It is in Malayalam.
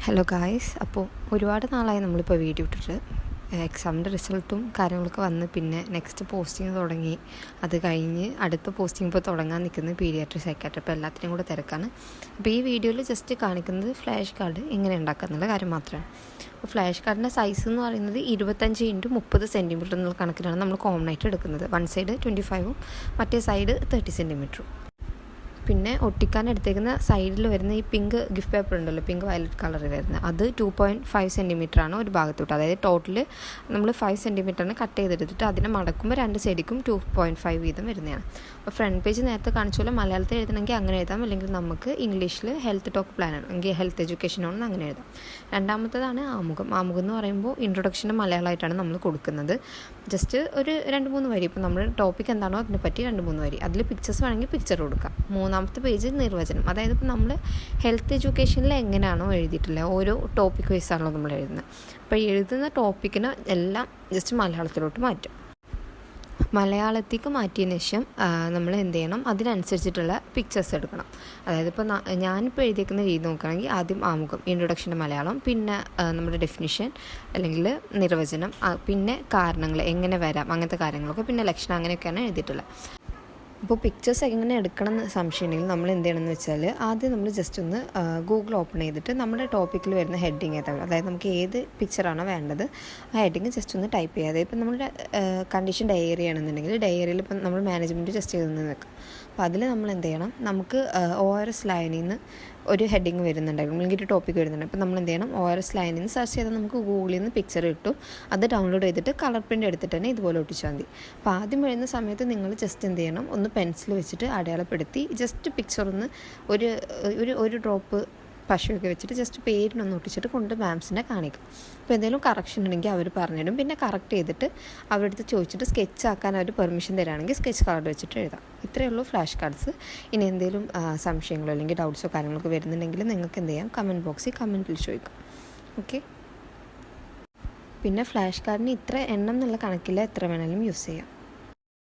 ഹലോ ഗായ്സ്, അപ്പോൾ ഒരുപാട് നാളായി നമ്മളിപ്പോൾ വീഡിയോ ഇട്ടിട്ട്. എക്സാമിൻ്റെ റിസൾട്ടും കാര്യങ്ങളൊക്കെ വന്ന് പിന്നെ നെക്സ്റ്റ് പോസ്റ്റിംഗ് തുടങ്ങി. അത് കഴിഞ്ഞ് അടുത്ത പോസ്റ്റിംഗ് ഇപ്പോൾ തുടങ്ങാൻ നിൽക്കുന്നത് പീഡിയാട്രി സൈക്കാട്രി. അപ്പോൾ എല്ലാത്തിനും കൂടെ തിരക്കാണ്. അപ്പോൾ ഈ വീഡിയോയിൽ ജസ്റ്റ് കാണിക്കുന്നത് ഫ്ലാഷ് കാർഡ് എങ്ങനെ ഉണ്ടാക്കുക എന്നുള്ള കാര്യം മാത്രമാണ്. അപ്പോൾ ഫ്ലാഷ് കാർഡിൻ്റെ സൈസ് എന്ന് പറയുന്നത് 25x30 സെൻറ്റിമീറ്റർ എന്നുള്ള കണക്കിലാണ് നമ്മൾ കോമൺ ആയിട്ട് എടുക്കുന്നത്. വൺ സൈഡ് 25ഉം മറ്റേ സൈഡ് 30 സെൻറ്റിമീറ്ററും. പിന്നെ ഒട്ടിക്കാൻ എടുത്തേക്കുന്ന സൈഡിൽ വരുന്ന ഈ പിങ്ക് ഗിഫ്റ്റ് പേപ്പർ ഉണ്ടല്ലോ, പിങ്ക് വയലറ്റ് കളറിൽ വരുന്നത്, അത് 2.5 സെൻറ്റിമീറ്ററാണ് ഒരു ഭാഗത്തോട്ട്. അതായത് ടോട്ടൽ നമ്മൾ 5 സെൻറ്റിമീറ്ററിന് കട്ട് ചെയ്തെടുത്തിട്ട് അതിനെ മടക്കുമ്പോൾ 2 സൈഡിക്കും 2.5 വീതം വരുന്നതാണ്. അപ്പോൾ ഫ്രണ്ട് പേജ് നേരത്തെ കാണിച്ച പോലെ മലയാളത്തിൽ എഴുതണമെങ്കിൽ അങ്ങനെ എഴുതാം, അല്ലെങ്കിൽ നമുക്ക് ഇംഗ്ലീഷിൽ ഹെൽത്ത് ടോക്ക് പ്ലാനാണ് എങ്കിൽ ഹെൽത്ത് എഡ്യൂക്കേഷനാണെന്ന് അങ്ങനെ എഴുതാം. രണ്ടാമത്തേതാണ് ആമുഖം. ആമുഖം എന്ന് പറയുമ്പോൾ ഇൻട്രൊഡക്ഷൻ്റെ മലയാളമായിട്ടാണ് നമ്മൾ കൊടുക്കുന്നത്. ജസ്റ്റ് ഒരു 2-3 വരി. ഇപ്പോൾ നമ്മുടെ ടോപ്പിക് എന്താണോ അതിനെ പറ്റി 2-3 വരി. അതിൽ പിക്ചേഴ്സ് വേണമെങ്കിൽ പിക്ചർ കൊടുക്കാം. മൂന്നാമത്തെ പേജ് നിർവചനം. അതായത് ഇപ്പോൾ നമ്മൾ ഹെൽത്ത് എഡ്യൂക്കേഷനിൽ എങ്ങനെയാണോ എഴുതിയിട്ടില്ല, ഓരോ ടോപ്പിക് വൈസാണല്ലോ നമ്മൾ എഴുതുന്നത്. അപ്പോൾ എഴുതുന്ന ടോപ്പിക്കിന് എല്ലാം ജസ്റ്റ് മലയാളത്തിലോട്ട് മാറ്റും. മലയാളത്തേക്ക് മാറ്റിയതിന് ശേഷം നമ്മൾ എന്ത് ചെയ്യണം, അതിനനുസരിച്ചിട്ടുള്ള പിക്ചേഴ്സ് എടുക്കണം. അതായത് ഇപ്പോൾ ഞാനിപ്പോൾ എഴുതിയിരിക്കുന്ന രീതി നോക്കുകയാണെങ്കിൽ ആദ്യം ആമുഖം, ഇൻട്രൊഡക്ഷൻ്റെ മലയാളം, പിന്നെ നമ്മുടെ ഡെഫിനിഷൻ അല്ലെങ്കിൽ നിർവചനം, പിന്നെ കാരണങ്ങൾ എങ്ങനെ വരാം അങ്ങനത്തെ കാര്യങ്ങളൊക്കെ, പിന്നെ ലക്ഷണം, അങ്ങനെയൊക്കെയാണ് എഴുതിയിട്ടുള്ളത്. അപ്പോൾ പിക്ചേഴ്സ് എങ്ങനെ എടുക്കണം എന്ന് സംശയം ഉണ്ടെങ്കിൽ നമ്മൾ എന്ത് ചെയ്യണമെന്ന് വെച്ചാൽ ആദ്യം നമ്മൾ ജസ്റ്റ് ഒന്ന് ഗൂഗിൾ ഓപ്പൺ ചെയ്തിട്ട് നമ്മുടെ ടോപ്പിക്കിൽ വരുന്ന ഹെഡിങ് ഏതാണ്, അതായത് നമുക്ക് ഏത് പിക്ചറാണോ വേണ്ടത് ആ ഹെഡിങ് ജസ്റ്റ് ഒന്ന് ടൈപ്പ് ചെയ്യാതെ. ഇപ്പം നമ്മുടെ കണ്ടീഷൻ ഡയറി ആണെന്നുണ്ടെങ്കിൽ ഡയറിയിൽ ഇപ്പം നമ്മൾ മാനേജ്മെൻറ്റ് ജസ്റ്റ് ചെയ്തെന്ന് വെക്കാം. അപ്പോൾ അതിൽ നമ്മൾ എന്ത് ചെയ്യണം, നമുക്ക് ORS ലൈനിൽ നിന്ന് ഒരു ഹെഡിങ് വരുന്നുണ്ടായിരുന്നു, അല്ലെങ്കിൽ ഒരു ടോപ്പിക് വരുന്നുണ്ട്. അപ്പോൾ നമ്മൾ എന്ത് ചെയ്യണം, ORS ലൈനിൽ നിന്ന് സെർച്ച് ചെയ്താൽ നമുക്ക് ഗൂഗിളിൽ നിന്ന് പിക്ചർ കിട്ടും. അത് ഡൗൺലോഡ് ചെയ്തിട്ട് കളർ പ്രിൻ്റ് എടുത്തിട്ട് തന്നെ ഇതുപോലെ ഒട്ടിച്ചാൽ മതി. അപ്പോൾ ആദ്യം എഴുതുന്ന സമയത്ത് നിങ്ങൾ ജസ്റ്റ് എന്ത് ചെയ്യണം, ഒന്ന് പെൻസിൽ വെച്ചിട്ട് അടയാളപ്പെടുത്തി ജസ്റ്റ് പിക്ചർ ഒന്ന് ഒരു ഡ്രോപ്പ് പശുവൊക്കെ വെച്ചിട്ട് ജസ്റ്റ് പേരിനൊന്ന് ഒട്ടിച്ചിട്ട് കൊണ്ട് മാംസിനെ കാണിക്കും. അപ്പോൾ എന്തെങ്കിലും കറക്ഷൻ ഉണ്ടെങ്കിൽ അവർ പറഞ്ഞിടും. പിന്നെ കറക്റ്റ് ചെയ്തിട്ട് അവരുടെ അടുത്ത് ചോദിച്ചിട്ട് സ്കെച്ച് ആക്കാൻ അവർ പെർമിഷൻ തരാണെങ്കിൽ സ്കെച്ച് കാർഡ് വെച്ചിട്ട് എഴുതാം. ഇത്രയേ ഉള്ളൂ ഫ്ലാഷ് കാർഡ്സ്. ഇനി എന്തെങ്കിലും സംശയങ്ങളോ അല്ലെങ്കിൽ ഡൗട്ട്സോ കാര്യങ്ങളൊക്കെ വരുന്നുണ്ടെങ്കിൽ നിങ്ങൾക്ക് എന്ത് ചെയ്യാം, കമൻറ്റ് ബോക്സിൽ കമൻറ്റിൽ ചോദിക്കാം. ഓക്കെ. പിന്നെ ഫ്ലാഷ് കാർഡിന് ഇത്ര എണ്ണം എന്നുള്ള കണക്കില്ല, എത്ര വേണമെങ്കിലും യൂസ് ചെയ്യാം.